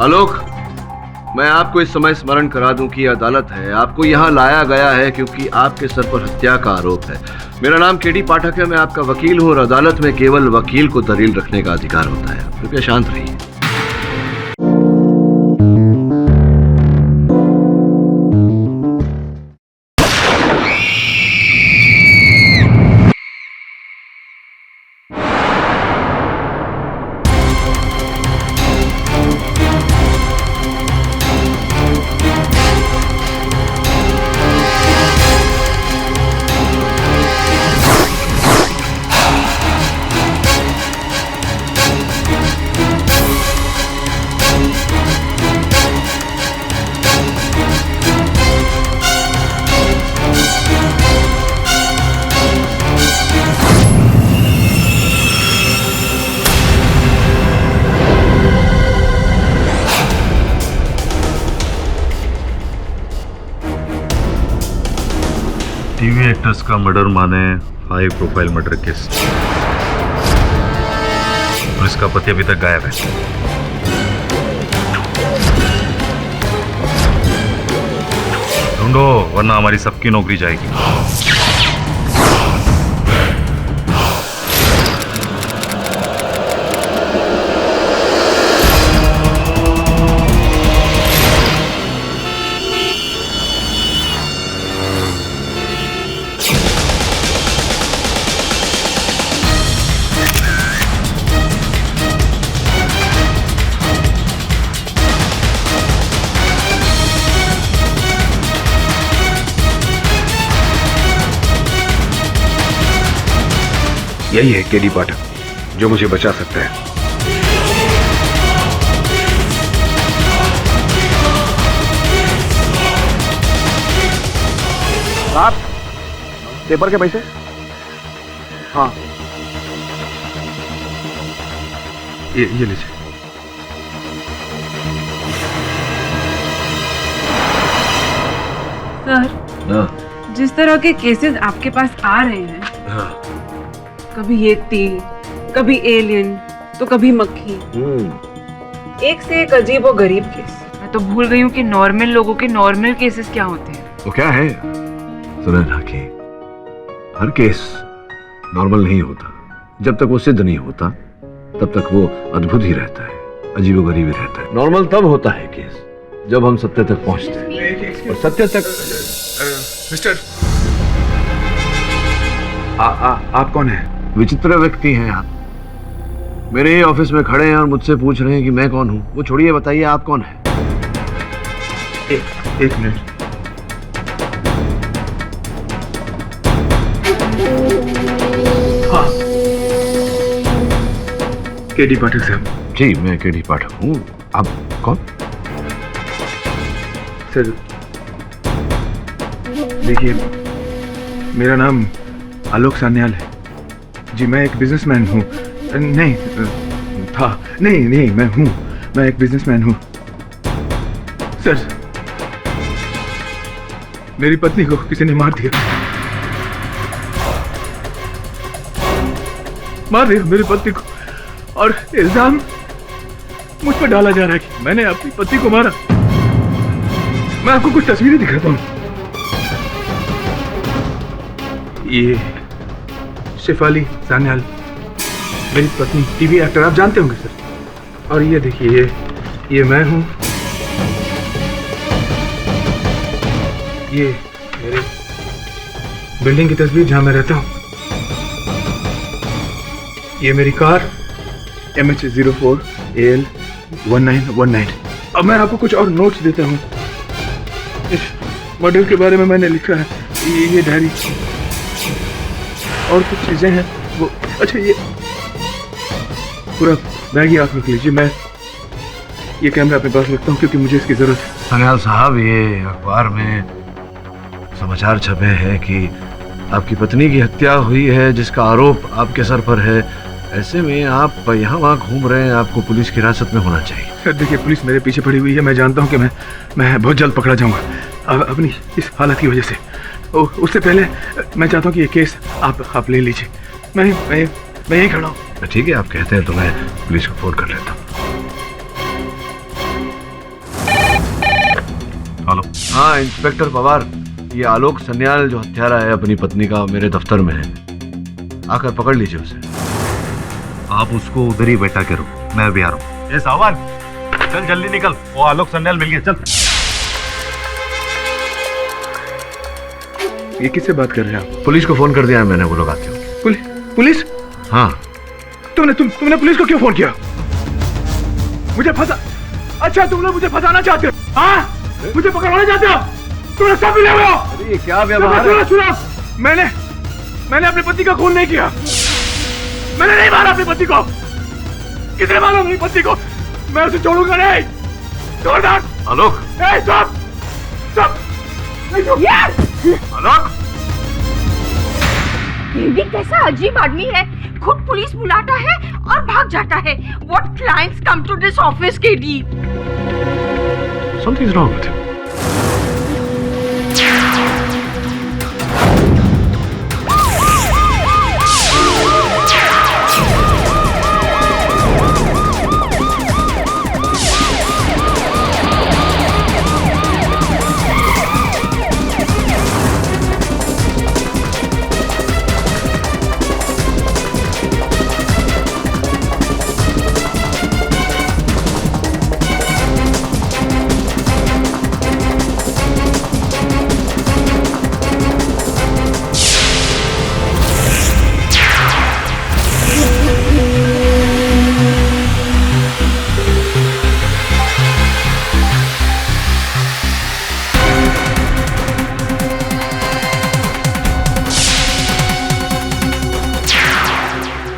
आलोक, मैं आपको इस समय स्मरण करा दूं कि अदालत है। आपको यहाँ लाया गया है क्योंकि आपके सर पर हत्या का आरोप है। मेरा नाम केडी पाठक है, मैं आपका वकील हूँ और अदालत में केवल वकील को दलील रखने का अधिकार होता है। कृपया शांत रहिए। टीवी एक्टर्स का मर्डर माने हाई प्रोफाइल मर्डर केस और इसका पति अभी तक गायब है। ढूंढो वरना हमारी सबकी नौकरी जाएगी। यही है केडी पाठक जो मुझे बचा सकता है। आप पेपर के पैसे? हाँ, ये लीजिए। सर, जिस तरह के केसेस आपके पास आ रहे हैं, कभी ये तीर, कभी एलियन, तो कभी मक्खी, एक से एक अजीब और गरीब केस। मैं तो भूल गई हूँ कि नॉर्मल लोगों के नॉर्मल केसेस क्या होते हैं। वो क्या है सुनैना की, हर केस नॉर्मल नहीं होता। जब तक वो सिद्ध नहीं होता तब तक वो अद्भुत ही रहता है, अजीबोगरीब ही रहता है। नॉर्मल तब होता है केस जब हम सत्य तक पहुंचते हैं, और सत्य तक। मिस्टर, आप कौन हैं? विचित्र व्यक्ति हैं आप। मेरे ही ऑफिस में खड़े हैं और मुझसे पूछ रहे हैं कि मैं कौन हूं। वो छोड़िए, बताइए आप कौन हैं? एक मिनट। हाँ, केडी पाठक साहब। जी, मैं केडी पाठक हूँ। आप कौन? सर देखिए, मेरा नाम आलोक सान्याल है जी। मैं एक बिजनेसमैन हूँ। नहीं, मैं हूँ। मैं एक बिजनेसमैन हूँ सर। मेरी पत्नी को किसी ने मार दिया मेरी पत्नी को, और इल्जाम मुझ पर डाला जा रहा है कि मैंने अपनी पत्नी को मारा। मैं आपको कुछ तस्वीरें दिखाता हूँ। ये शेफाली सान्याल, मेरी पत्नी, टीवी एक्टर, आप जानते होंगे सर। और ये देखिए, ये मैं हूं। ये मेरे बिल्डिंग की तस्वीर जहां मैं रहता हूं। ये मेरी कार MH04 AL 1919। अब मैं आपको कुछ और नोट्स देता हूं। इस मॉडल के बारे में मैंने लिखा है। ये डायरी और कुछ चीजें हैं वो। अच्छा, ये पूरा बैग ही आप रख लीजिए। मैं ये कैमरा अपने पास रखता हूँ क्योंकि मुझे इसकी जरूरत है। सान्याल साहब, ये अखबार में समाचार छपे हैं कि आपकी पत्नी की हत्या हुई है जिसका आरोप आपके सर पर है। ऐसे में आप यहाँ वहाँ घूम रहे हैं, आपको पुलिस की हिरासत में होना चाहिए। सर देखिए, पुलिस मेरे पीछे पड़ी हुई है। मैं जानता हूँ कि मैं बहुत जल्द पकड़ा जाऊंगा अपनी इस हालत की वजह से। उससे पहले मैं चाहता हूँ कि ये केस आप ले लीजिए। मैं यहीं खड़ा हूँ। ठीक है, आप कहते हैं तो मैं पुलिस को फोन कर लेता हूँ। हाँ इंस्पेक्टर पवार, ये आलोक सन्याल जो हत्यारा है अपनी पत्नी का मेरे दफ्तर में है, आकर पकड़ लीजिए उसे। आप उसको उधर ही बैठा करो, मैं भी आ रहा हूँ। ए सावन, चल जल्दी निकल, वो आलोक सन्याल मिल गया, चल। ये किससे बात कर रहे हैं आप? पुलिस को फोन कर दिया है मैंने, वो लोग आते हो। पुलिस? हाँ। तुमने पुलिस को क्यों फोन किया? मुझे फंसा? अच्छा तुम लोग मुझे फंसाना चाहते हो? हाँ, मुझे पकड़वाना चाहते हो? तुमने सब मिले हुए हो? अरे ये क्या व्यवहार है? सुनो, मैंने अपने पति का खून नहीं किया। मैंने नहीं मारा अपने पति को। किसने मारा अपनी पति को? मैं उसे छोड़ूंगा नहीं। छोड़ दो। आलोक, स्टॉप। आलोक, ये भी कैसा अजीब आदमी है, खुद पुलिस बुलाता है और भाग जाता है। What clients come to this office, KD? something's wrong with him.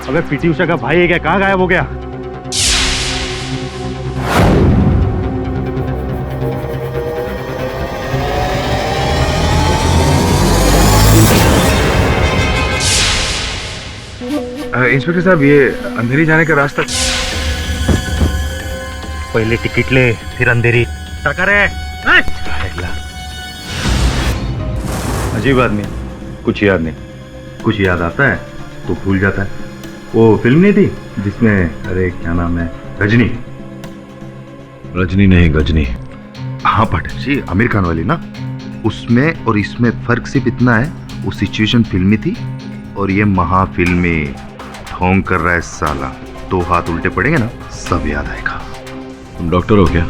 अबे पीटी उषा का भाई है क्या? कहाँ गायब हो गया? इंस्पेक्टर साहब, ये अंधेरी जाने का रास्ता। पहले टिकट ले, फिर अंधेरी। अजीब आदमी, कुछ याद नहीं। कुछ याद आता है तो भूल जाता है। वो फिल्म नहीं थी जिसमें, अरे क्या नाम है, रजनी? रजनी नहीं, गजनी। हाँ पाठक जी, आमिर खान वाली ना? उसमें और इसमें फर्क सिर्फ इतना है, वो सिचुएशन फिल्मी थी और ये महाफिल्मी। ढोंग कर रहा है साला, दो हाथ उल्टे पड़ेंगे ना, सब याद आएगा। तुम डॉक्टर हो क्या?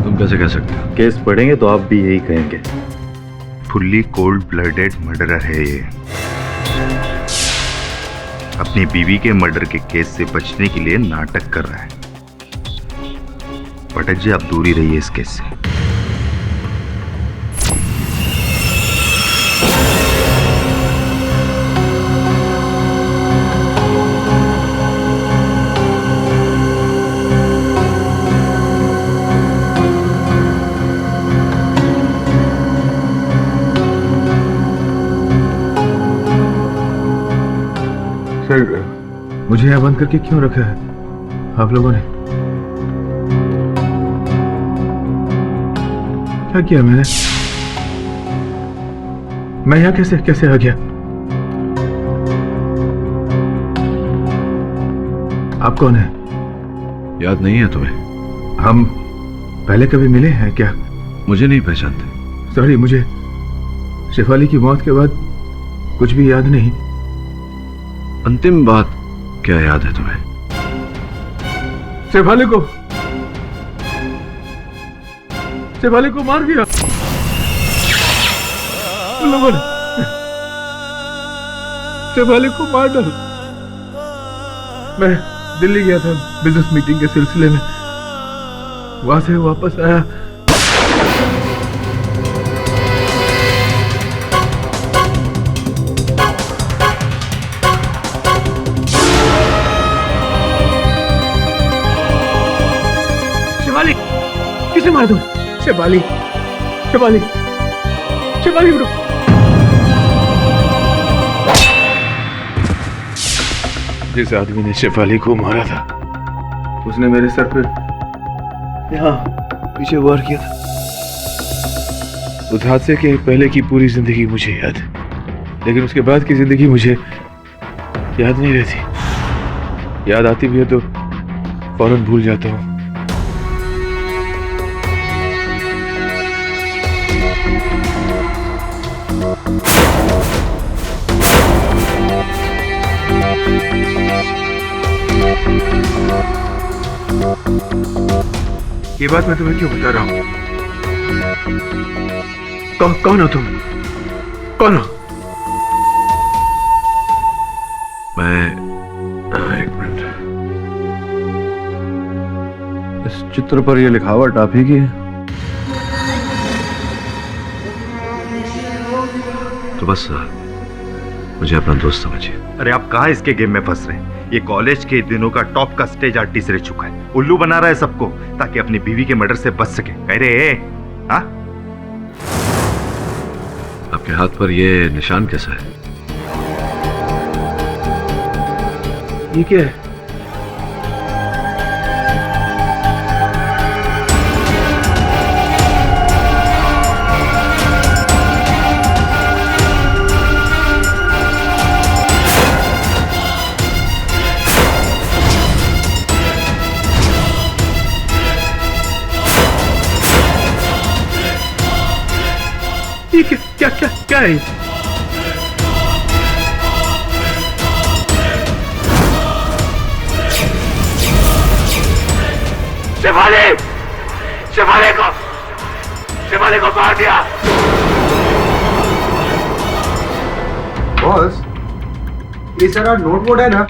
तुम कैसे कह सकते हो? केस पढ़ेंगे तो आप भी यही कहेंगे। फुल्ली कोल्ड ब्लडेड मर्डरर है ये। अपनी बीवी के मर्डर के केस से बचने के लिए नाटक कर रहा है। पाठक जी, आप दूर ही रहिए इस केस से। सर, मुझे यहाँ बंद करके क्यों रखा है आप लोगों ने? क्या किया मैंने? मैं यहाँ कैसे आ गया? आप कौन है? याद नहीं है तुम्हें? हम पहले कभी मिले हैं क्या? मुझे नहीं पहचानते? सॉरी, मुझे शेफाली की मौत के बाद कुछ भी याद नहीं। अंतिम बात क्या याद है तुम्हें? शेफाली को मार दिया उन लोगों ने। शेफाली को मार डाला। मैं दिल्ली गया था बिजनेस मीटिंग के सिलसिले में, वहां से वापस आया। किसे मार दो? शेफाली रुक। जिस आदमी ने शेफाली को मारा था, उसने मेरे सर पे यहाँ पीछे वार किया था। उस हादसे के पहले की पूरी जिंदगी मुझे याद है, लेकिन उसके बाद की जिंदगी मुझे याद नहीं रहती। याद आती भी है तो फौरन भूल जाता हूँ। ये बात मैं तुम्हें क्यों बता रहा हूं? कौन हो तुम? कौन हो? मैं एक मिनट, इस चित्र पर यह लिखावट आप ही की है? तो बस मुझे अपना दोस्त समझिए। अरे आप कहाँ इसके गेम में फंस रहे हैं? ये कॉलेज के दिनों का टॉप का स्टेज आर्टिस्ट रह चुका है। उल्लू बना रहा है सबको ताकि अपनी बीवी के मर्डर से बच सके। कह रहे हाँ? आपके हाथ पर ये निशान कैसा है? ये क्या है? ये क्या है? शिवाली को मार दिया। बॉस, ये सारा नोटबोर्ड है ना,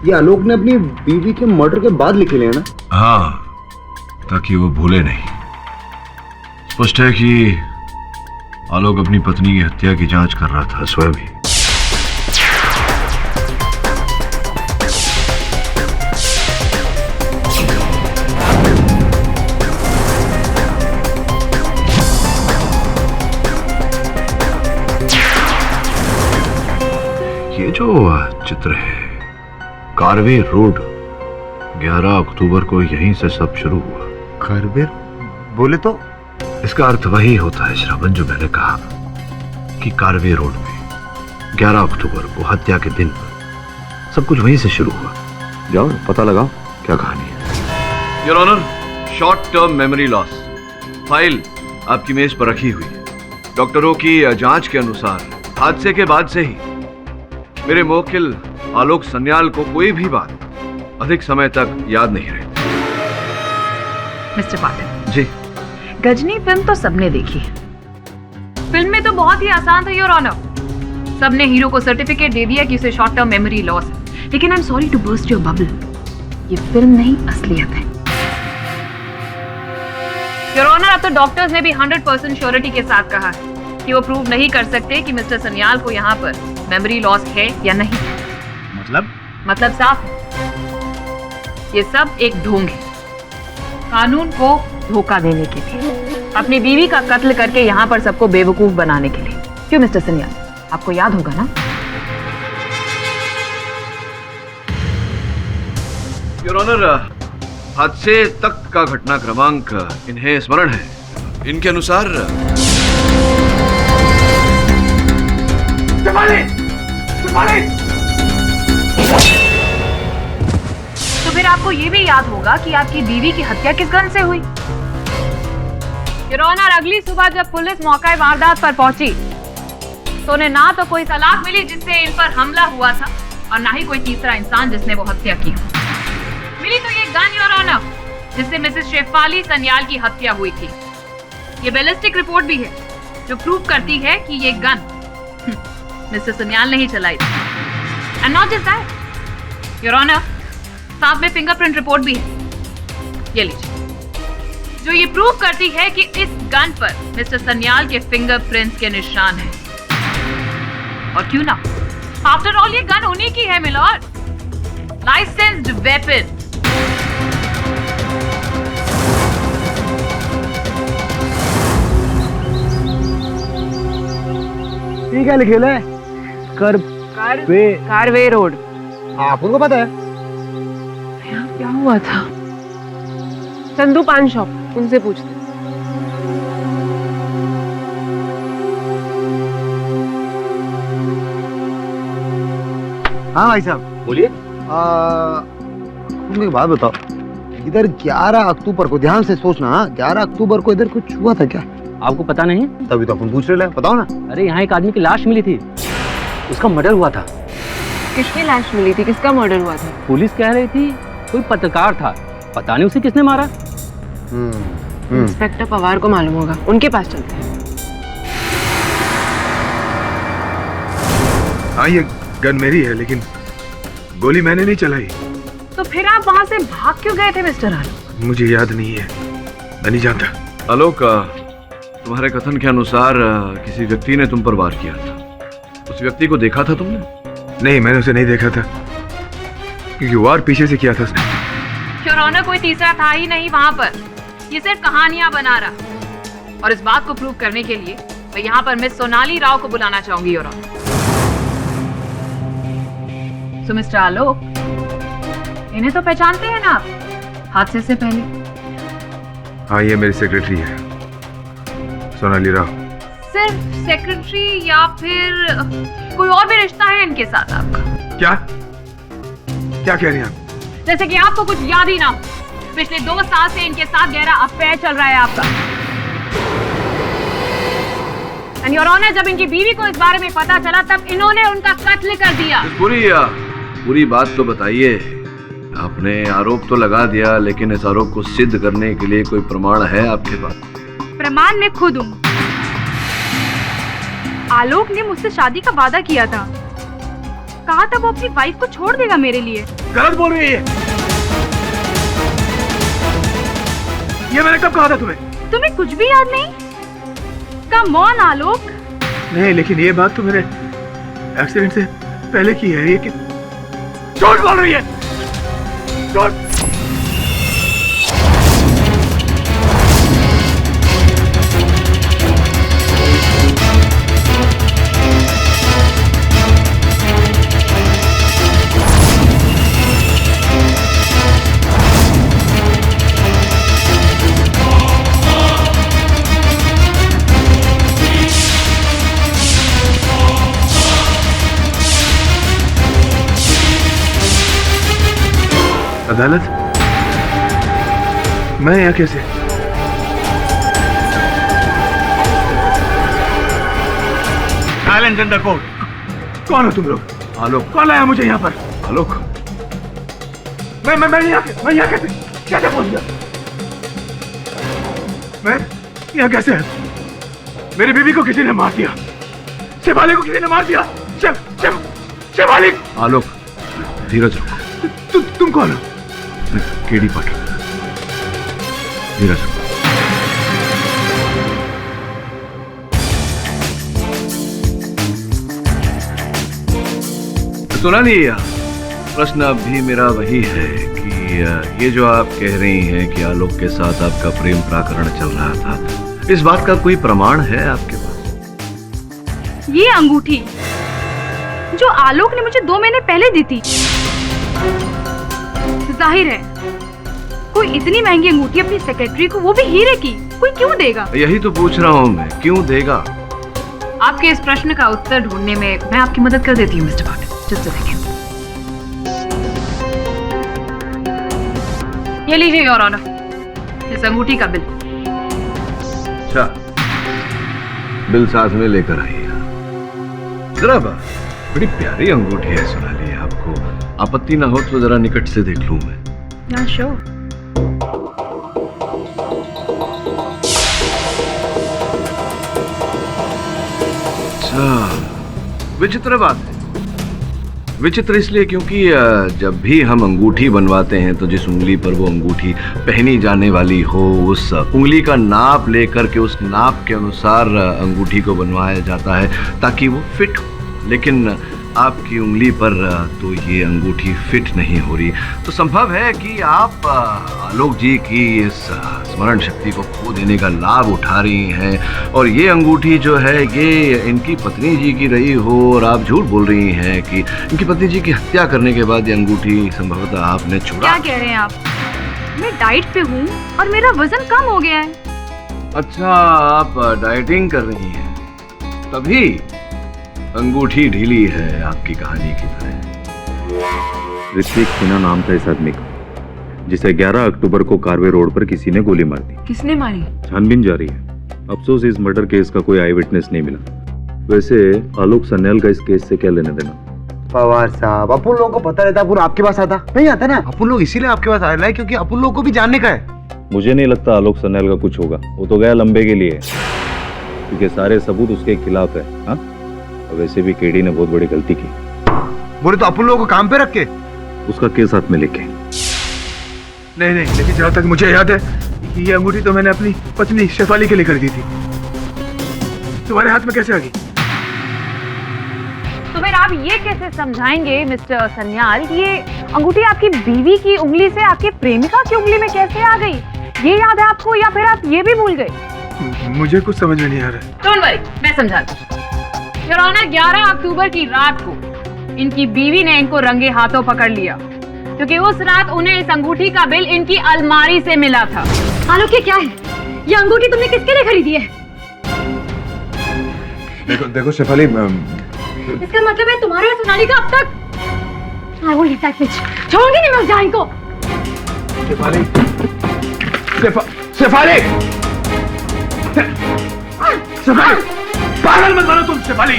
ये आलोक ने अपनी बीवी के मर्डर के बाद लिखे हैं ना? हाँ, ताकि वो भूले नहीं। स्पष्ट है कि आलोक अपनी पत्नी की हत्या की जांच कर रहा था स्वयं ही। ये जो चित्र है, कारवे रोड, 11 अक्टूबर को यहीं से सब शुरू हुआ। कारवे बोले तो? इसका अर्थ वही होता है श्रवण, जो मैंने कहा कि कारवे रोड में 11 अक्टूबर को हत्या के दिन सब कुछ वहीं से शुरू हुआ। जाओ पता लगाओ क्या कहानी है। Your honour, short term memory loss file आपकी मेज पर रखी हुई है। डॉक्टरों की जांच के अनुसार हादसे के बाद से ही मेरे मुवक्किल आलोक सन्याल को कोई भी बात अधिक समय तक याद नहीं रही। मिस्टर पाटिल जी। गजनी फिल्म तो सबने देखी है। फिल्म में तो बहुत ही आसान था योर ऑनर। सबने हीरो को सर्टिफिकेट दे दिया कि उसे शॉर्ट टर्म मेमोरी लॉस है। लेकिन I am sorry to burst your bubble, ये फिल्म नहीं असलियत है। योर ऑनर, अब तो डॉक्टर्स ने भी 100% श्योरिटी के साथ कहा है कि वो प्रूव नहीं कर सकते कि मिस्टर सन्याल को यहाँ पर मेमोरी लॉस है या नहीं। मतलब साफ है, ये सब एक ढोंग है कानून को धोखा देने के लिए, अपनी बीवी का कत्ल करके यहाँ पर सबको बेवकूफ बनाने के लिए। क्यों मिस्टर सन्याल, आपको याद होगा ना? योर ऑनर, हादसे तक का घटना क्रमांक इन्हें स्मरण है। इनके अनुसार तो फिर आपको ये भी याद होगा कि आपकी बीवी की हत्या किस गन से हुई। योर ऑनर, अगली सुबह जब पुलिस मौके वारदात पर पहुंची तो उन्हें ना तो कोई सलाख मिली जिससे इन पर हमला हुआ था और ना ही कोई तीसरा इंसान जिसने वो हत्या की। मिली तो ये गन योर ऑनर जिससे मिसेस शेफाली सन्याल की हत्या हुई थी। ये बैलिस्टिक रिपोर्ट भी है जो प्रूव करती है कि ये गन मिस्टर सन्याल ने ही चलाई थी। And not just that your honour, साथ में फिंगरप्रिंट रिपोर्ट भी है, ये लीजिए, जो ये प्रूव करती है कि इस गन पर मिस्टर सन्याल के फिंगरप्रिंट्स के निशान हैं। और क्यों ना, आफ्टर ऑल ये गन उन्हीं की है मिलॉर्ड, लाइसेंस्ड वेपन। ये क्या लिखे है? कारवे रोड। आपको पता है? क्या हुआ था? चंदू पान शॉप, उनसे पूछते। हाँ भाई साहब बोलिए। तुम एक बात बताओ, इधर 11 अक्टूबर को, ध्यान से सोचना, 11 अक्टूबर को इधर कुछ हुआ था क्या? आपको पता नहीं? तभी तो अपन पूछ रहे हैं, बताओ ना। अरे यहाँ एक आदमी की लाश मिली थी, उसका मर्डर हुआ था। किसकी लाश मिली थी? किसका मर्डर हुआ था? पुलिस कह रही थी कोई पत्रकार था, पता नहीं उसे किसने मारा। इंस्पेक्टर पवार को मालूम होगा, उनके पास चलते हैं। हाँ, ये गन मेरी है, लेकिन गोली मैंने नहीं चलाई। तो फिर आप वहां से भाग क्यों गए थे मिस्टर आलोक? मुझे याद नहीं है, मैं नहीं जानता। आलोक, तुम्हारे कथन के अनुसार किसी व्यक्ति ने तुम पर वार किया था। उस व्यक्ति को देखा था तुमने? नहीं, मैंने उसे नहीं देखा था, क्योंकि वार पीछे से किया था उसने। योर ऑनर, कोई तीसरा था ही नहीं वहां पर। ये सिर्फ कहानियां बना रहा। और इस बात को प्रूव करने के लिए मैं यहाँ पर मिस सोनाली राव को बुलाना चाहूंगी योर ऑनर। सो मिस्टर आलोक, इन्हें तो पहचानते हैं ना आप हादसे से पहले? हाँ, ये मेरी सेक्रेटरी है, सोनाली राव। सिर्फ सेक्रेटरी या फिर कोई और भी रिश्ता है इनके साथ आपका? क्या क्या कह रही हैं आप? जैसे कि आपको कुछ याद ही ना हो। पिछले 2 साल से इनके साथ गहरा अफेयर चल रहा है आपका। एंड योर ऑनर, जब इनकी बीवी को इस बारे में पता चला तब इन्होंने उनका कत्ल कर दिया। पूरी बात तो बताइए। आपने आरोप तो लगा दिया, लेकिन इस आरोप को सिद्ध करने के लिए कोई प्रमाण है आपके पास? प्रमाण मैं खुद हूँ। आलोक ने मुझसे शादी का वादा किया था, कहा था वो अपनी वाइफ को छोड़ देगा मेरे लिए। गलत बोल रही है ये मैंने कब कहा था तुम्हें? तुम्हें कुछ भी याद नहीं? कम ऑन आलोक। नहीं, लेकिन ये बात तो मेरे एक्सीडेंट से पहले की है। ये कि झूठ बोल रही है, झूठ। अदालत? मैं यहाँ कैसे? Silence in the court. कौन हो तुम लोग? आलोक। कौन लाया मुझे यहाँ पर? आलोक, मैं यहाँ कैसे पहुंच गया? मैं यहाँ कैसे? मेरी बीवी को किसी ने मार दिया, शिवालिक को किसी ने मार दिया। शिवालिक! आलोक, धीरज रखो। तुम कौन हो? केडी पाटिल। धीरज रखो। सोनाली, प्रश्न अब भी मेरा वही है कि ये जो आप कह रही हैं कि आलोक के साथ आपका प्रेम प्रकरण चल रहा था, इस बात का कोई प्रमाण है आपके पास? ये अंगूठी जो आलोक ने मुझे 2 महीने पहले दी थी। जाहिर है कोई इतनी महंगी अंगूठी अपनी सेक्रेटरी को, वो भी हीरे की, कोई क्यों देगा? यही तो पूछ रहा हूँ मैं, क्यों देगा? आपके इस प्रश्न का उत्तर ढूंढने में मैं आपकी मदद कर देती हूँ mister Patil. Just a second. ये लीजिए योर ऑनर, इस अंगूठी का बिल। अच्छा, बिल साथ में लेकर आइए। जरा बड़ी प्यारी अंगूठी है सोनाली, आपको आपत्ति ना हो तो जरा निकट से देख लूं मैं। Yeah, sure. अच्छा, विचित्र बात है। विचित्र इसलिए क्योंकि जब भी हम अंगूठी बनवाते हैं तो जिस उंगली पर वो अंगूठी पहनी जाने वाली हो, उस उंगली का नाप लेकर के उस नाप के अनुसार अंगूठी को बनवाया जाता है ताकि वो फिट हो। लेकिन आपकी उंगली पर तो ये अंगूठी फिट नहीं हो रही, तो संभव है कि आप आलोक जी की इस स्मरण शक्ति को खो देने का लाभ उठा रही हैं और ये अंगूठी जो है ये इनकी पत्नी जी की रही हो और आप झूठ बोल रही हैं कि इनकी पत्नी जी की हत्या करने के बाद ये अंगूठी संभवतः आपने छुड़ा। क्या कह रहे हैं आप? मैं डाइट पे हूँ और मेरा वजन कम हो गया है। अच्छा, आप डाइटिंग कर रही हैं, तभी अंगूठी ढीली है आपकी कहानी की तरह। ऋत्विक सिन्हा नाम था इस आदमी का, जिसे 11 अक्टूबर को कारवे रोड पर किसी ने गोली मार दी। किसने मारी? छानबीन जारी है। अफसोस इस मर्डर केस का कोई आई विटनेस नहीं मिला। वैसे आलोक सन्याल का इस केस से क्या लेना देना? पवार साहब, अपन लोगों को पता रहता अपन आपके पास आता नहीं आता ना। अपन लोग इसीलिए आपके पास आए हैं क्योंकि अपन लोगों को भी जानने का है। मुझे नहीं लगता आलोक सन्याल का कुछ होगा, वो तो गया लंबे के लिए, क्योंकि सारे सबूत उसके खिलाफ है। हाँ, और वैसे भी केडी ने बहुत बड़ी गलती की। बोले तो अपन लोगों को काम पे रख के उसका केस हाथ में लेके। नहीं नहीं, लेकिन जहाँ तक मुझे याद है ये अंगूठी तो मैंने अपनी पत्नी शेफाली के लिए खरीदी थी। तुम्हारे हाथ में कैसे आ गई? तो फिर आप ये कैसे समझाएंगे मिस्टर सन्याल कि ये अंगूठी आपकी बीवी की उंगली से आपके प्रेमिका की उंगली में कैसे आ गई? ये याद है आपको या फिर आप ये भी भूल गए? मुझे कुछ समझ में नहीं आ रहा। डोंट वरी, मैं समझाती हूँ। योर ऑनर, 11 अक्टूबर की रात को इनकी बीवी ने इनको रंगे हाथों पकड़ लिया, क्योंकि उस रात उन्हें इस अंगूठी का बिल इनकी अलमारी से मिला था। आलोक, ये क्या है? ये अंगूठी तुमने किसके लिए खरीदी है? देखो देखो शेफाली, इसका मतलब है तुम्हारे और सोनाली का अब तक। I won't let that bitch. छोड़ूंगी नहीं मैं उस जान को। शेफाली, शेफाली, शेफाली, पागल मत बनो तुम। शेफाली,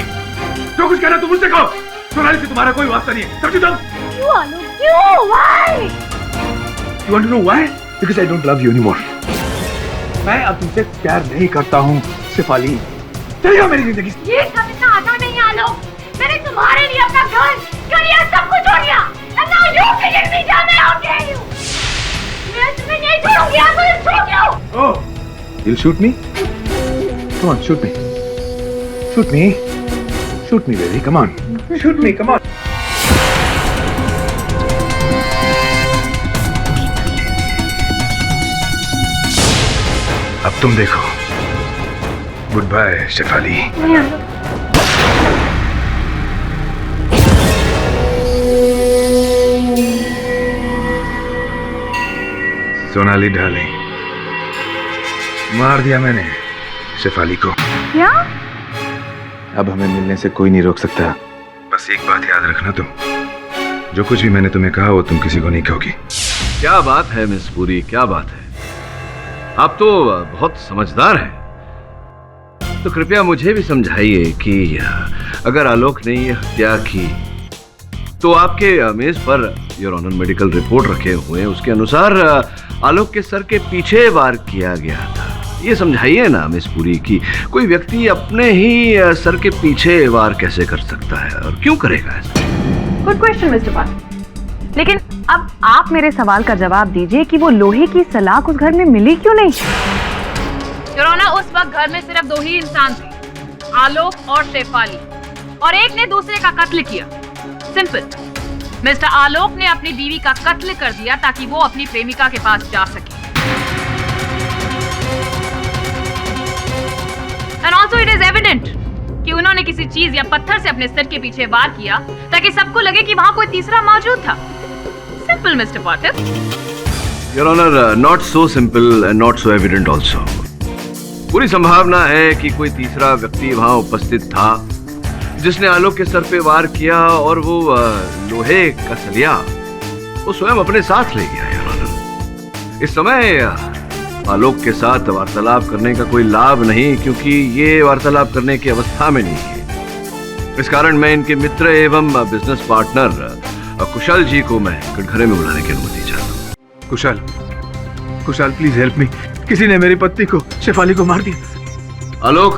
जो कुछ कहना तुम मुझसे कहो। सोनाली से तुम्हारा कोई वास्ता नहीं है, समझी तुम? क्यों आलोक, क्यों? Why? You want to know why? Because I don't love you anymore. मैं अब तुमसे प्यार नहीं करता हूँ शेफाली। चली जाओ मेरी जिंदगी से। ये सब इतना आसान नहीं है आलोक। मैंने तुम्हारे लिए अपना घर, करियर सब कुछ छोड़ दिया। And now you kidding me down there, how dare you? मैं तुम्हें नहीं छोड़ूंगी, I will shoot you. Oh, you'll shoot me? Come on, shoot me. Shoot me. Shoot me, baby. Come on. Shoot me. Come on. अब तुम देखो। Goodbye Shefali. Sonali darling, मार दिया मैंने शेफाली को। क्या? अब हमें मिलने से कोई नहीं रोक सकता। बस एक बात याद रखना तुम, जो कुछ भी मैंने तुम्हें कहा वो तुम किसी को नहीं कहोगी। क्या बात है मिस पुरी, क्या बात है। आप तो बहुत समझदार हैं। तो कृपया मुझे भी समझाइए कि अगर आलोक ने ये हत्या की तो आपके मेज per your honour medical report रखे हुए हैं, उसके अनुसार आलोक के सर के पीछे वार किया गया था। ये समझाइए ना मिस पुरी कि कोई व्यक्ति अपने ही सर के पीछे वार कैसे कर सकता है और क्यों करेगा ऐसा? गुड क्वेश्चन मिस्टर पाल। लेकिन अब आप मेरे सवाल का जवाब दीजिए कि वो लोहे की सलाख उस घर में मिली क्यों नहीं? योर ऑनर, उस वक्त घर में सिर्फ 2 ही इंसान थे, आलोक और शेफाली, और एक ने दूसरे का कत्ल किया। सिंपल। मिस्टर आलोक ने अपनी बीवी का कत्ल कर दिया ताकि वो अपनी प्रेमिका के पास जा सके। And also it is evident कि उन्होंने किसी चीज या पत्थर से अपने सिर के पीछे वार किया ताकि सबको लगे कि वहां कोई तीसरा मौजूद था। Simple mister Patil. Your honour, not so simple and not so evident also. पूरी संभावना है कि कोई तीसरा व्यक्ति वहां उपस्थित था जिसने आलोक के सर पे वार किया और वो लोहे का सलिया वो स्वयं अपने साथ ले गया। योर ऑनर, इस समय आलोक के साथ वार्तालाप करने का कोई लाभ नहीं, क्योंकि ये वार्तालाप करने की अवस्था में नहीं है। इस कारण मैं इनके मित्र एवं बिजनेस पार्टनर कुशल जी को मैं कटघरे में बुलाने की अनुमति चाहता हूँ। कुशल, कुशल प्लीज हेल्प मी। किसी ने मेरी पत्नी को, शेफाली को मार दिया। आलोक,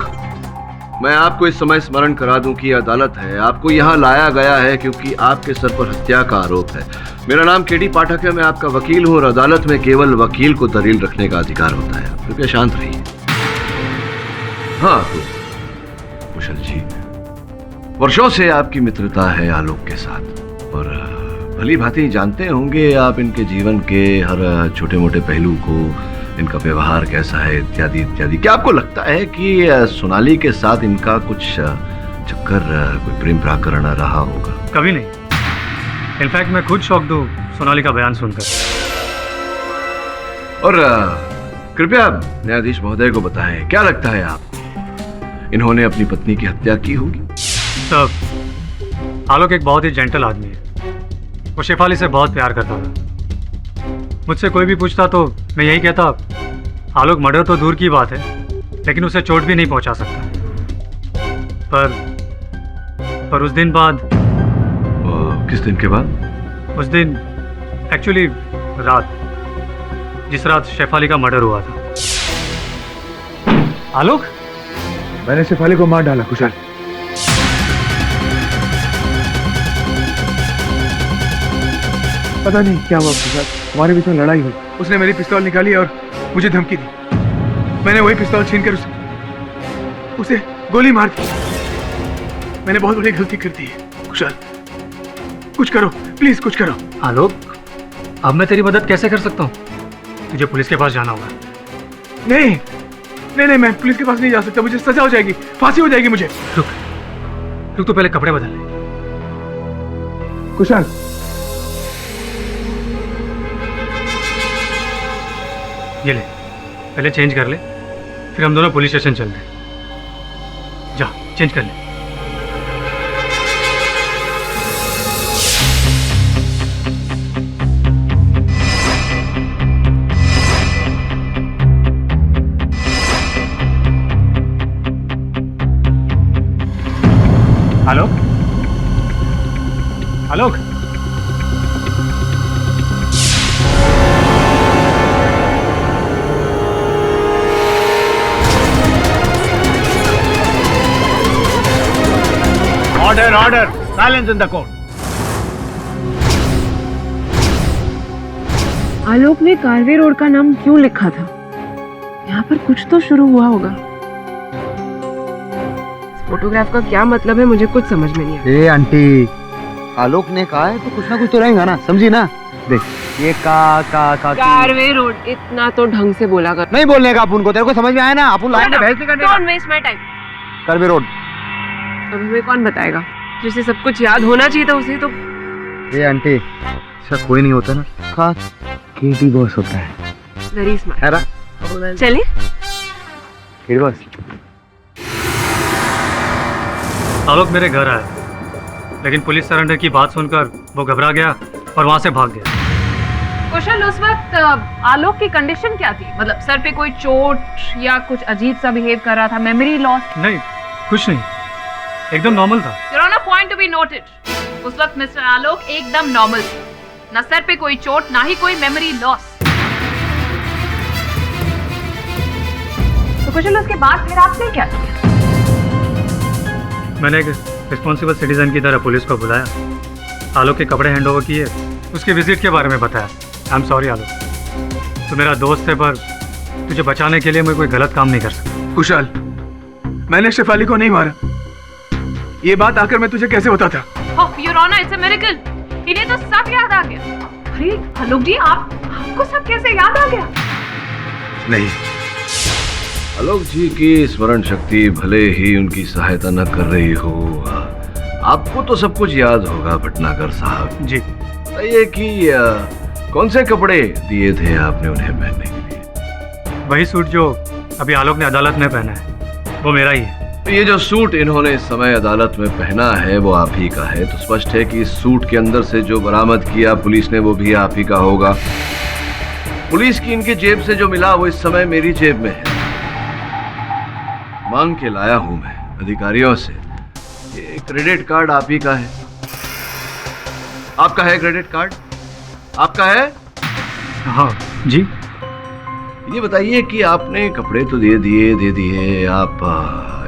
मैं आपको इस समय स्मरण करा दूं कि अदालत है, आपको यहाँ लाया गया है क्योंकि आपके सर पर हत्या का आरोप है। मेरा नाम केडी पाठक है, मैं आपका वकील हूँ और अदालत में केवल वकील को दलील रखने का अधिकार होता है। कृपया शांत रहिए। हाँ, तो कुशल जी, वर्षों से आपकी मित्रता है आलोक के साथ और भली भांति जानते होंगे आप इनके जीवन के हर छोटे मोटे पहलू को, इनका व्यवहार कैसा है, इत्यादि इत्यादि। क्या आपको लगता है कि सोनाली के साथ इनका कुछ चक्कर, कोई प्रेम प्राकरण रहा होगा? कभी नहीं। इनफैक्ट मैं खुद शॉक्ड हूँ सोनाली का बयान सुनकर। और कृपया न्यायाधीश महोदय को बताएं, क्या लगता है आपको इन्होंने अपनी पत्नी की हत्या की होगी? सर, आलोक एक बहुत ही जेंटल आदमी है। वो शेफाली से बहुत प्यार करता था। मुझसे कोई भी पूछता तो मैं यही कहता, आलोक मर्डर तो दूर की बात है लेकिन उसे चोट भी नहीं पहुंचा सकता। पर उस दिन बाद किस दिन के बाद? उस दिन एक्चुअली रात, जिस रात शेफाली का मर्डर हुआ था। आलोक, मैंने शेफाली को मार डाला कुशल। पता नहीं क्या हुआ उसके साथ, हमारे बीच में लड़ाई हुई। उसने मेरी पिस्तौल निकाली और मुझे धमकी दी। मैंने वही पिस्तौल छीनकर उसे गोली मार दी। मैंने बहुत बड़ी गलती कर दी है कुशल, कुछ करो प्लीज, कुछ करो। आलोक, अब मैं तेरी मदद कैसे कर सकता हूँ? तुझे पुलिस के पास जाना होगा। नहीं नहीं नहीं, मैं पुलिस के पास नहीं जा सकता, मुझे सजा हो जाएगी, फांसी हो जाएगी मुझे। रुक रुक, तो पहले कपड़े बदल ले। कुशल, ये ले, पहले चेंज कर ले, फिर हम दोनों पुलिस स्टेशन चलते हैं। जा, चेंज कर ले। Alok, Alok, order order, silence in the court. Alok ने कारवे रोड का नाम क्यों लिखा था? यहाँ पर कुछ तो शुरू हुआ होगा। फोटोग्राफ का क्या मतलब है, मुझे कुछ समझ में नहीं आया। आंटी, आलोक ने कहा है तो कुछ ना कुछ तो रहेगा ना, समझी ना? देख, ये का कारवे रोड, इतना तो ढंग से बोला कर। नहीं बोलने का अपन को, तेरे को समझ में आया ना? अपन लाइन में बहस नहीं करने का। Don't waste my time. Karve road. अब हमें कौन बताएगा? जिसे सब कुछ याद होना चाहिए था उसे तो। ये आंटी, ऐसा कोई नहीं होता ना, का केटी बॉस होता है। Very smart. है ना? चलिए। केटी बॉस। आलोक मेरे घर आया, लेकिन पुलिस सरेंडर की बात सुनकर वो घबरा गया और वहां से भाग गया। कुशल, उस वक्त आलोक की कंडीशन क्या थी? मतलब सर पे कोई चोट या कुछ अजीब सा बिहेव कर रहा था, मेमोरी लॉस? नहीं, कुछ नहीं, एकदम नॉर्मल था। Your Honor, point to be noted. उस वक्त मिस्टर आलोक एकदम नॉर्मल थे, ना सर पे कोई चोट, ना ही कोई मेमोरी लॉस। तो कुशल, उसके बाद फिर आपने क्या किया? मैंने एक रिस्पॉन्सिबल सिटीजन की तरह पुलिस को बुलाया, आलोक के कपड़े हैंड ओवर किए, उसके विजिट के बारे में बताया। आई एम सॉरी आलोक, तू मेरा दोस्त है, पर तुझे बचाने के लिए मैं कोई गलत काम नहीं कर सकता। कुशल, मैंने शेफाली को नहीं मारा, ये बात आकर मैं तुझे कैसे बताता? Oh, Your Honor, it's a miracle. इन्हें तो सब याद आ गया। अरे आलोक जी, आपको सब कैसे याद आ गया? नहीं, आलोक जी की स्मरण शक्ति भले ही उनकी सहायता न कर रही हो, आपको तो सब कुछ याद होगा भटनागर साहब जी। ये कि कौन से कपड़े दिए थे आपने उन्हें पहनने के लिए? वही सूट जो अभी आलोक ने अदालत में पहना है, वो मेरा ही है। ये जो सूट इन्होंने इस समय अदालत में पहना है वो आप ही का है, तो स्पष्ट है कि इस सूट के अंदर से जो बरामद किया पुलिस ने वो भी आप ही का होगा। पुलिस की इनके जेब से जो मिला वो इस समय मेरी जेब में है, मांग के लाया हूं मैं अधिकारियों से। ये क्रेडिट कार्ड आप ही का है। आपका है क्रेडिट कार्ड? आपका है? हाँ जी। ये बताइए कि आपने कपड़े तो दे दिए, आप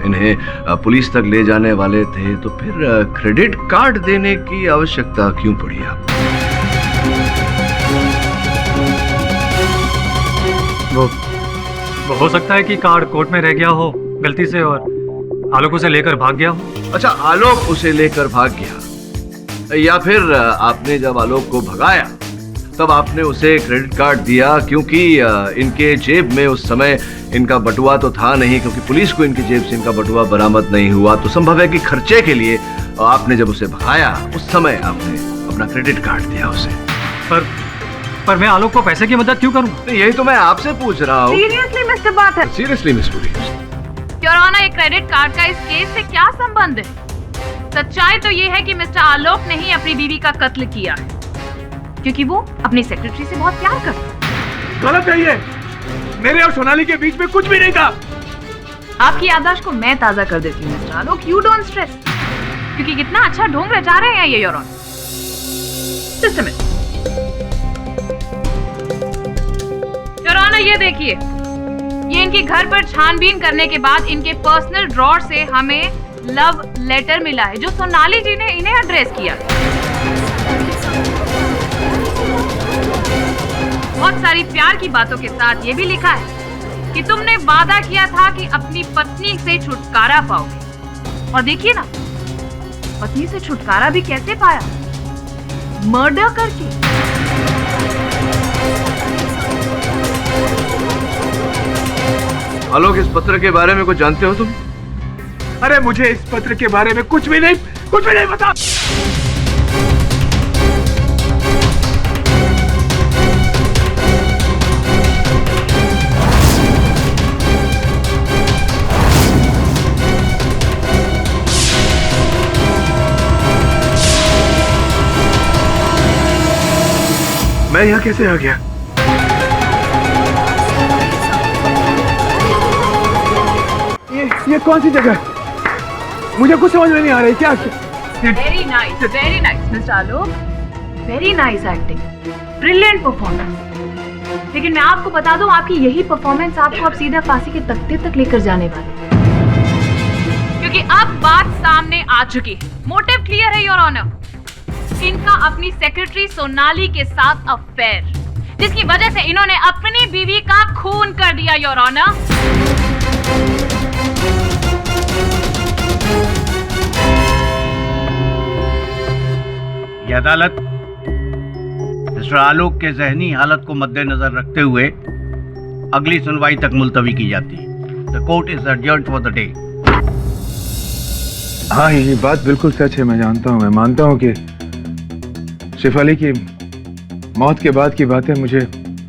इन्हें पुलिस तक ले जाने वाले थे, तो फिर क्रेडिट कार्ड देने की आवश्यकता क्यों पड़ी आपको? वो हो सकता है कि कार्ड कोर्ट में रह गया हो गलती से और आलोक उसे लेकर भाग गया हो। अच्छा, आलोक उसे लेकर भाग गया, या फिर आपने जब आलोक को भगाया तब आपने उसे क्रेडिट कार्ड दिया, क्योंकि इनके जेब में उस समय इनका बटुआ तो था नहीं, क्योंकि पुलिस को इनकी जेब से इनका बटुआ बरामद नहीं हुआ, तो संभव है कि खर्चे के लिए आपने जब उसे भगाया उस समय आपने अपना क्रेडिट कार्ड दिया उसे। पर मैं आलोक को पैसे की मदद क्यों करूं? यही तो मैं आपसे पूछ रहा हूँ। सीरियसली मिस्टर बाथर, seriously miss police, your honour, ये क्रेडिट कार्ड का इस केस से क्या संबंध है? सच्चाई तो ये है कि मिस्टर आलोक ने ही अपनी बीवी का कत्ल किया है, क्योंकि वो अपनी सेक्रेटरी से बहुत प्यार करता है। गलत है ये, मेरे और सोनाली के बीच में कुछ भी नहीं था। आपकी याददाश्त को मैं ताजा कर देती हूँ mister Alok, you don't stress, क्योंकि कितना अच्छा ढोंग रचा रहे हैं ये your honour. Just a minute. Your honour, ये देखिए, ये इनके घर पर छानबीन करने के बाद इनके पर्सनल ड्रॉर से हमें लव लेटर मिला है जो सोनाली जी ने इन्हें एड्रेस किया। बहुत सारी प्यार की बातों के साथ ये भी लिखा है कि तुमने वादा किया था कि अपनी पत्नी से छुटकारा पाओगे, और देखिए ना, पत्नी से छुटकारा भी कैसे पाया, मर्डर करके। आलोक, इस पत्र के बारे में कुछ जानते हो तुम? अरे मुझे इस पत्र के बारे में कुछ भी नहीं पता। मैं यहाँ कैसे आ गया? ये कौन सी जगह? मुझे कुछ समझ में नहीं आ रही। क्या? Very nice mister Alok, very nice acting, brilliant performance. लेकिन मैं आपको बता दूं, आपकी यही परफॉर्मेंस आपको अब सीधा फांसी के तख्ते तक लेकर जाने वाली है, क्योंकि अब बात सामने आ चुकी है। मोटिव क्लियर है योर ऑनर, इनका अपनी सेक्रेटरी सोनाली के साथ अफेयर, जिसकी वजह से इन्होंने अपनी बीवी का खून कर दिया योर ऑनर। ये अदालत मिस्टर आलोक के जहनी हालत को मद्देनजर रखते हुए अगली सुनवाई तक मुलतवी की जाती है। The court is adjourned for the day. हाँ, ये बात बिल्कुल सच है। मैं जानता हूँ, मैं मानता हूँ कि शेफाली की मौत के बाद की बातें मुझे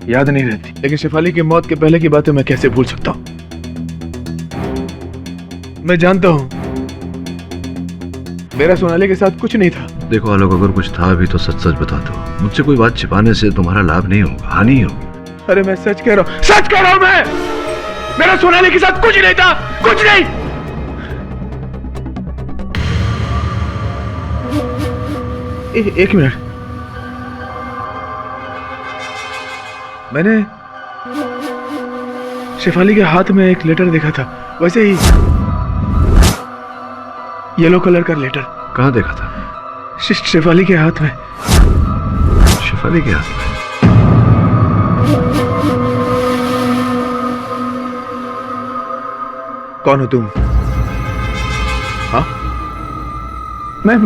याद नहीं रहती, लेकिन शेफाली की मौत के पहले की बातें मैं कैसे भूल सकता हूँ। मैं जानता हूँ मेरा सोनाली के साथ कुछ नहीं था। देखो आलोक, अगर कुछ था भी तो सच सच बता दो। मुझसे कोई बात छिपाने से तुम्हारा लाभ नहीं होगा, हानि ही होगी। अरे मैं सच कह रहा हूँ, सच कह रहा हूँ। मैं मेरा सोनाली के साथ कुछ नहीं था, कुछ नहीं। एक मिनट, मैंने शेफाली के हाथ में एक लेटर देखा था, वैसे ही येलो कलर का लेटर। कहाँ देखा था? शेफाली के हाथ में। शेफाली के हाथ में? कौन हो तुम? हाँ, मैं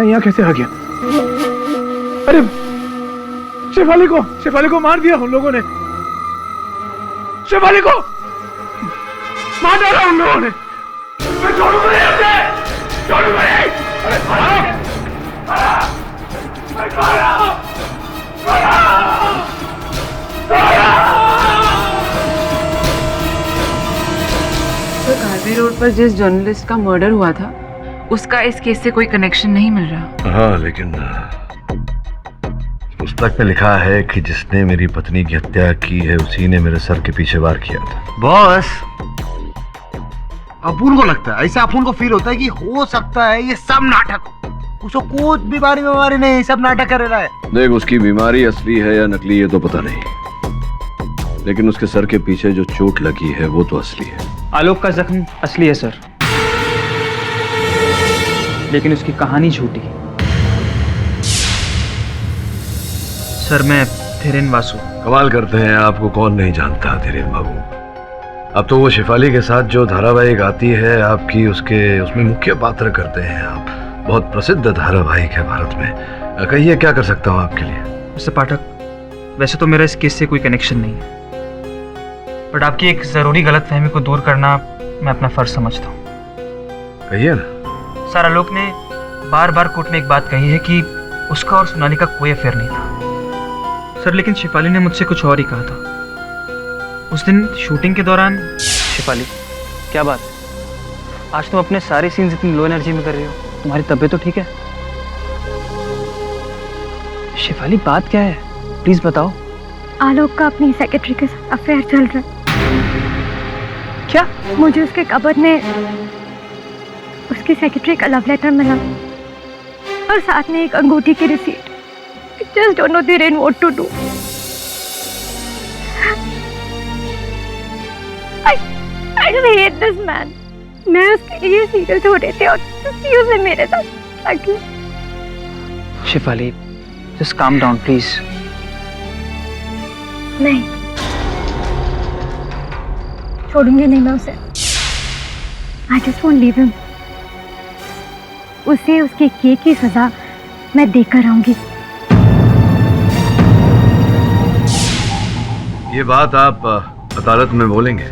यहाँ कैसे आ गया? अरे शेफाली को मार दिया उन लोगों ने। शेफाली को मार डाला उन लोगों ने। मैं छोड़ूंगा नहीं उसे, छोड़ूंगा नहीं। अरे कार्बी रोड पर जिस जर्नलिस्ट का मर्डर हुआ था, उसका इस केस से कोई कनेक्शन नहीं मिल रहा। हाँ, लेकिन पुस्तक में लिखा है कि जिसने मेरी पत्नी की हत्या की है उसी ने मेरे सर के पीछे वार किया था। बॉस, अपुन को लगता है, ऐसा अपुन को फील होता है कि हो सकता है ये सब नाटक हो। उसको कुछ बीमारी नहीं, सब नाटक कर रहा है। देख, उसकी बीमारी असली है या नकली है तो पता नहीं, लेकिन उसके सर के पीछे जो चोट लगी है वो तो असली है। आलोक का जख्म असली है सर, लेकिन उसकी कहानी झूठी है। सर, मैं धीरेन वासु। कमाल करते हैं, आपको कौन नहीं जानता धीरेन बाबू। अब तो वो शेफाली के साथ जो धारावाहिक आती है आपकी, उसमें मुख्य पात्र करते हैं आप। बहुत प्रसिद्ध धारावाहिक है भारत में। कहिए, क्या कर सकता हूँ आपके लिए? मिस्टर पाठक, वैसे तो मेरा इस केस से कोई कनेक्शन नहीं है, बट आपकी एक जरूरी गलतफहमी को दूर करना मैं अपना फर्ज समझता हूँ। कहिए ना। सर, आलोक ने बार बार कोर्ट में एक बात कही है कि उसका और सोनाली का कोई अफेयर नहीं था। सर, लेकिन शेफाली ने मुझसे कुछ और ही कहा था। उस दिन शूटिंग के दौरान। शेफाली, क्या बात? आज तुम अपने सारे सीन्स इतनी लो एनर्जी में कर रही हो। तुम्हारी तबीयत तो ठीक है? शेफाली, बात क्या है? प्लीज बताओ। आलोक का अपनी सेक्रेटरी के साथ अफेयर चल रहा है। क्या? मुझे उसके कबर्ड में उसकी सेक्रेटरी का लव लेटर मिला और साथ में एक अंगूठी की receipt. just don't know Dhiren what to do. I just hate this man. मैं उसके लिए सीरियस हो रहे थे और उसने मेरे साथ आके Shifali, just calm down, please. नहीं, छोड़ूंगी नहीं मैं उसे. I just won't leave him. उसे उसके किए की सजा मैं देकर आऊंगी. ये बात आप अदालत में बोलेंगे?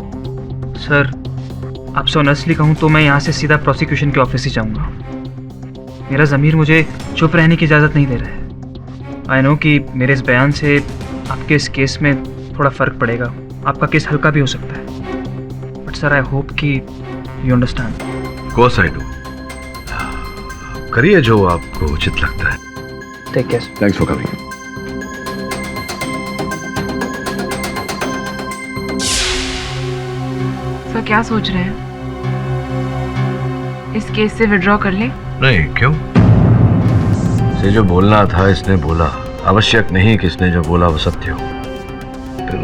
सर, आपसे ऑनेस्टली कहूँ तो मैं यहाँ से सीधा प्रोसिक्यूशन के ऑफिस ही जाऊँगा. मेरा ज़मीर मुझे चुप रहने की इजाज़त नहीं दे रहा है. आई नो कि मेरे इस बयान से आपके इस केस में थोड़ा फ़र्क पड़ेगा, आपका केस हल्का भी हो सकता है. बट सर, आई होप कि you understand. Course I do. करिए जो आपको उचित लगता है. Take care. Thanks for coming. Sir क्या सोच रहे हैं? इस केस से विड्रॉ कर ले? नहीं, क्यों? इसे जो बोलना था इसने बोला. आवश्यक नहीं कि इसने जो बोला वो सत्य हो. फिर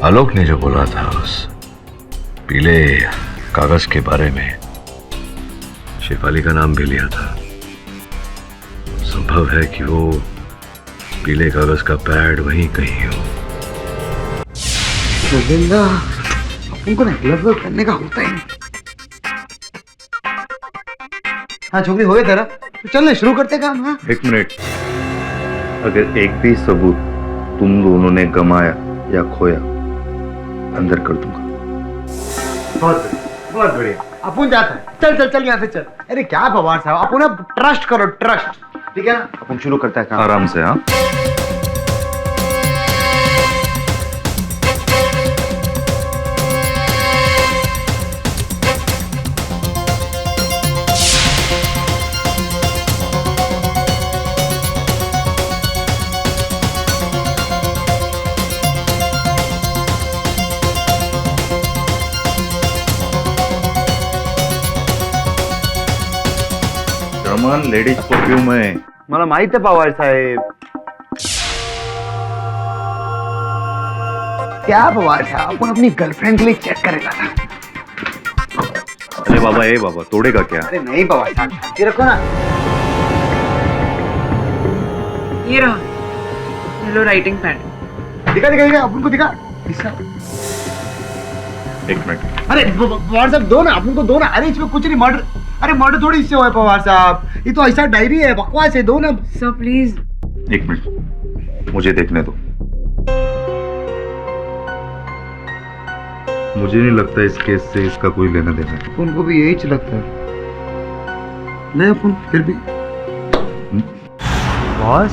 आलोक ने जो बोला था उस पीले कागज के बारे में शेफाली का नाम भी लिया था. संभव है कि वो पीले कागज का पैड वहीं कहीं हो. उनको ना ग्लव करने का होता ही. हाँ छोकरी, हो गया तेरा तो चलने शुरू करते काम. हाँ, एक मिनट. अगर एक भी सबूत तुम दोनों ने गमाया या खोया, अंदर कर दूंगा. बहुत बढ़िया. अपन जाता है. चल चल चल यहाँ से चल. अरे क्या पवार साहब, अपन ना ट्रस्ट करो, ट्रस्ट. ठीक है ना, अपन शुरू करता है काम. आराम से. हाँ, जर्मन लेडीज परफ्यूम है. मला माहित आहे पवार साहेब. क्या पवार साहब, अपन अपनी गर्लफ्रेंड के लिए चेक करेगा ना. अरे बाबा, ए बाबा, तोड़ेगा क्या? अरे नहीं पवार साहब, ये रखो ना. ये रहा हेलो राइटिंग पैड. दिखा दिखा दिखा, अपन को दिखा. एक मिनट. अरे पवार साहब दो ना, अपन को दो ना. अरे इसमें कुछ नहीं. मर्डर, अरे मर्डर थोड़ी इससे हुआ है पवार साहब. ये तो ऐसा डायरी है, बकवास है. दो ना सर प्लीज. एक मिनट, मुझे देखने दो. मुझे नहीं लगता इस केस से इसका कोई लेना देना है. उनको भी यही लगता है. नहीं अपन फिर भी. बॉस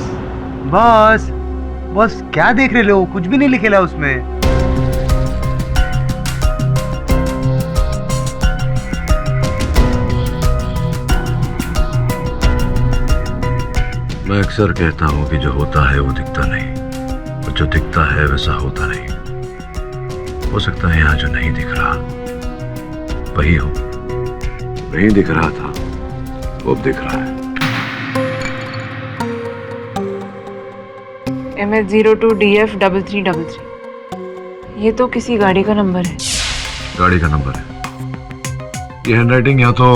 बॉस बॉस, क्या देख रहे हो? कुछ भी नहीं लिखेला उसमें. मैं अक्सर कहता हूं कि जो होता है वो दिखता नहीं, और जो दिखता है वैसा होता नहीं. हो सकता है यहाँ जो नहीं दिख रहा वही हो. नहीं दिख रहा था वो अब दिख रहा है. MS02DF3333. ये तो किसी गाड़ी का नंबर है. गाड़ी का नंबर है. ये हैंडराइटिंग या तो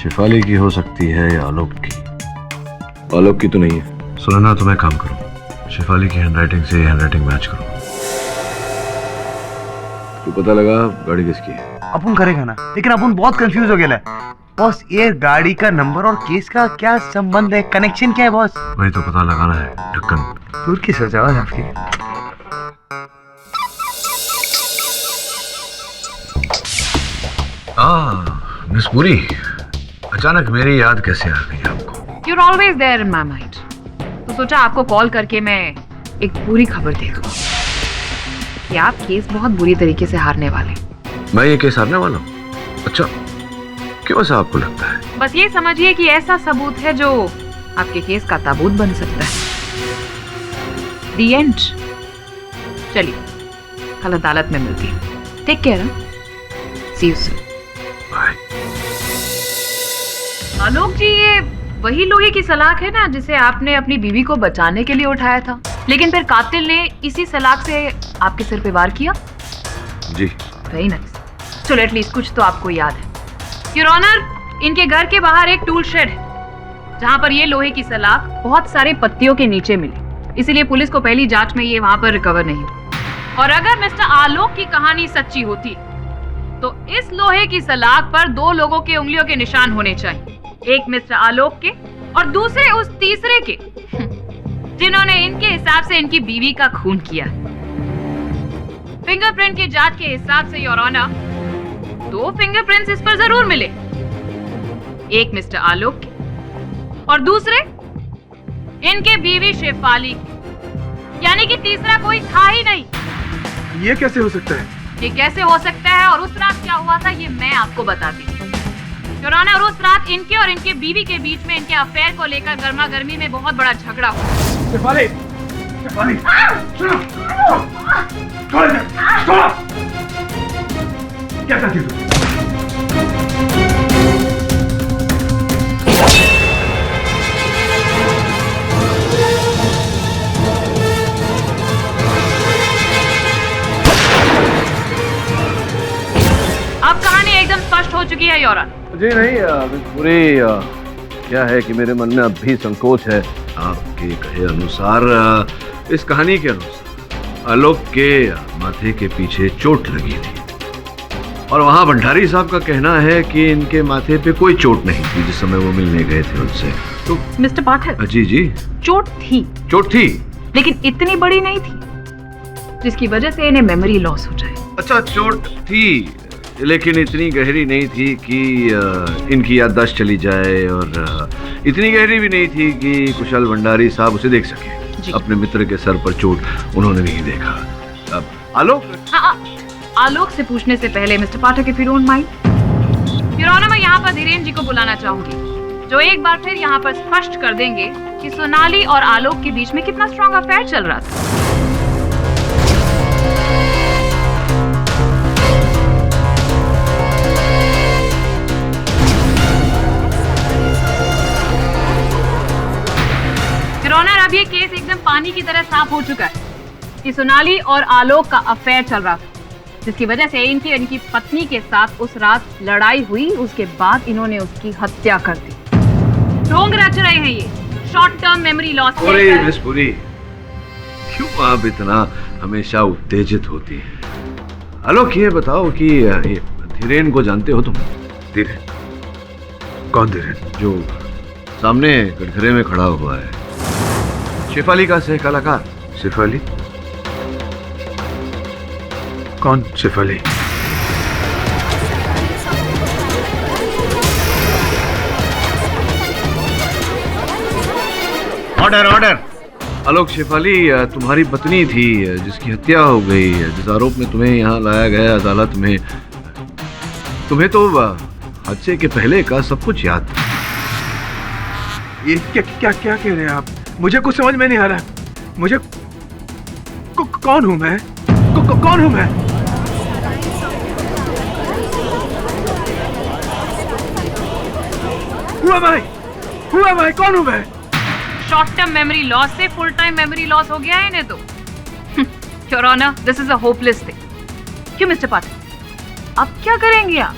शेफाली की हो सकती है या आलोक की. आलोक की तो नहीं है. सुनना, तो मैं काम करूं, शेफाली की हैंडराइटिंग से हैंडराइटिंग मैच करूं. तो पता लगा गाड़ी किसकी है. अपन करेगा ना, लेकिन अपन बहुत कंफ्यूज हो गया है बॉस. ये गाड़ी का नंबर और केस का क्या संबंध है? कनेक्शन क्या है बॉस? वही तो पता लगाना है. ढक्कन दूर की सजावट आपकी. मिस पुरी, अचानक मेरी याद कैसे आ गई आपको? You're always there in my mind. तो सोचा आपको कॉल करके मैं एक पूरी खबर दे दूं कि आप केस बहुत बुरी तरीके से हारने वाले. मैं ये केस हारने वाला हूँ? अच्छा, क्यों ऐसा आपको लगता है? बस ये समझिए कि ऐसा सबूत है जो आपके केस का ताबूत बन सकता है. The end. चलिए, कल अदालत में मिलती है. Take care. See you soon. Bye. Alok ji, ये वही लोहे की सलाख है ना जिसे आपने अपनी बीवी को बचाने के लिए उठाया था, लेकिन फिर कातिल ने इसी सलाख से आपके सिर पे वार किया। जी। Very nice. चलो एटलीस्ट कुछ तो आपको याद है। योर ऑनर, इनके घर के बाहर एक टूल शेड है जहां पर ये लोहे की सलाख बहुत सारे पत्तियों के नीचे मिली, इसीलिए पुलिस को पहली जांच में ये वहां पर रिकवर नहीं हुई। और अगर मिस्टर आलोक की कहानी सच्ची होती तो इस लोहे की सलाख पर 2 लोगों के उंगलियों के निशान होने चाहिए, एक मिस्टर आलोक के और दूसरे उस तीसरे के जिन्होंने इनके हिसाब से इनकी बीवी का खून किया। फिंगरप्रिंट की जांच के हिसाब से योर ऑनर 2 फिंगरप्रिंट्स इस पर जरूर मिले, एक मिस्टर आलोक के और दूसरे इनके बीवी शेफाली की, यानी कि तीसरा कोई था ही नहीं। ये कैसे हो सकता है? ये कैसे हो सकता है और उस रात क्या हुआ था ये मैं आपको बताती हूँ। योर ऑनर, उस रात इनके और इनके बीवी के बीच में इनके अफेयर को लेकर गर्मा गर्मी में बहुत बड़ा झगड़ा हुआ। शेफाली, शेफाली, सुनो, छोड़ दे, छोड़। क्या करती तू? अब कहानी एकदम स्पष्ट हो चुकी है योर ऑनर। जी नहीं, पूरी क्या है कि मेरे मन में अब भी संकोच है। आपके कहे अनुसार, इस कहानी के अनुसार आलोक के माथे के पीछे चोट लगी थी और वहां भंडारी साहब का कहना है कि इनके माथे पे कोई चोट नहीं थी जिस समय वो मिलने गए थे उनसे। तो मिस्टर पाठक, जी जी, चोट थी, लेकिन इतनी बड़ी नहीं थी जिसकी वजह से इन्हें मेमोरी लॉस हो जाए। अच्छा, चोट थी लेकिन इतनी गहरी नहीं थी कि इनकी याददाश्त चली जाए और इतनी गहरी भी नहीं थी कि कुशल भंडारी साहब उसे देख सके। अपने मित्र के सर पर चोट उन्होंने नहीं देखा। अब आलोक, आलोक से पूछने से पहले mister Pathak, if you don't mind your honour, मैं यहाँ पर धीरेन जी को बुलाना चाहूंगी जो एक बार फिर यहाँ पर स्पष्ट कर देंगे कि सोनाली और आलोक के बीच में कितना स्ट्रॉन्ग अफेयर चल रहा था। अब ये केस एकदम पानी की तरह साफ हो चुका है कि सोनाली और आलोक का अफेयर चल रहा था, जिसकी वजह से इनकी पत्नी के साथ उस रात लड़ाई हुई। उसके बाद इन्होंने उसकी हत्या कर दी। ढोंग रच रहे हैं ये short term memory loss. Miss Puri, क्यों आप इतना हमेशा उत्तेजित होती है? आलोक, ये बताओ कि धीरेन को जानते हो तुम? धीरेन? कौन धीरेन? जो सामने कटघरे में खड़ा हुआ है, शेफाली का सह कलाकार। शेफाली? कौन शेफाली? Order, order. आलोक, शेफाली तुम्हारी पत्नी थी जिसकी हत्या हो गई, जिस आरोप में तुम्हें यहाँ लाया गया अदालत में। तुम्हें तो हादसे के पहले का सब कुछ याद था। ये क्या कह रहे हैं आप? मुझे कुछ समझ में नहीं आ रहा। मुझे कौन हूं मैं? कौन हूं मैं? Who am I? कौन हूं मैं? शॉर्ट टर्म मेमोरी लॉस से फुल टाइम मेमोरी लॉस हो गया है इन्हें तो। Your honour, this is a hopeless thing. क्यों मिस्टर पाठक, अब क्या करेंगे आप?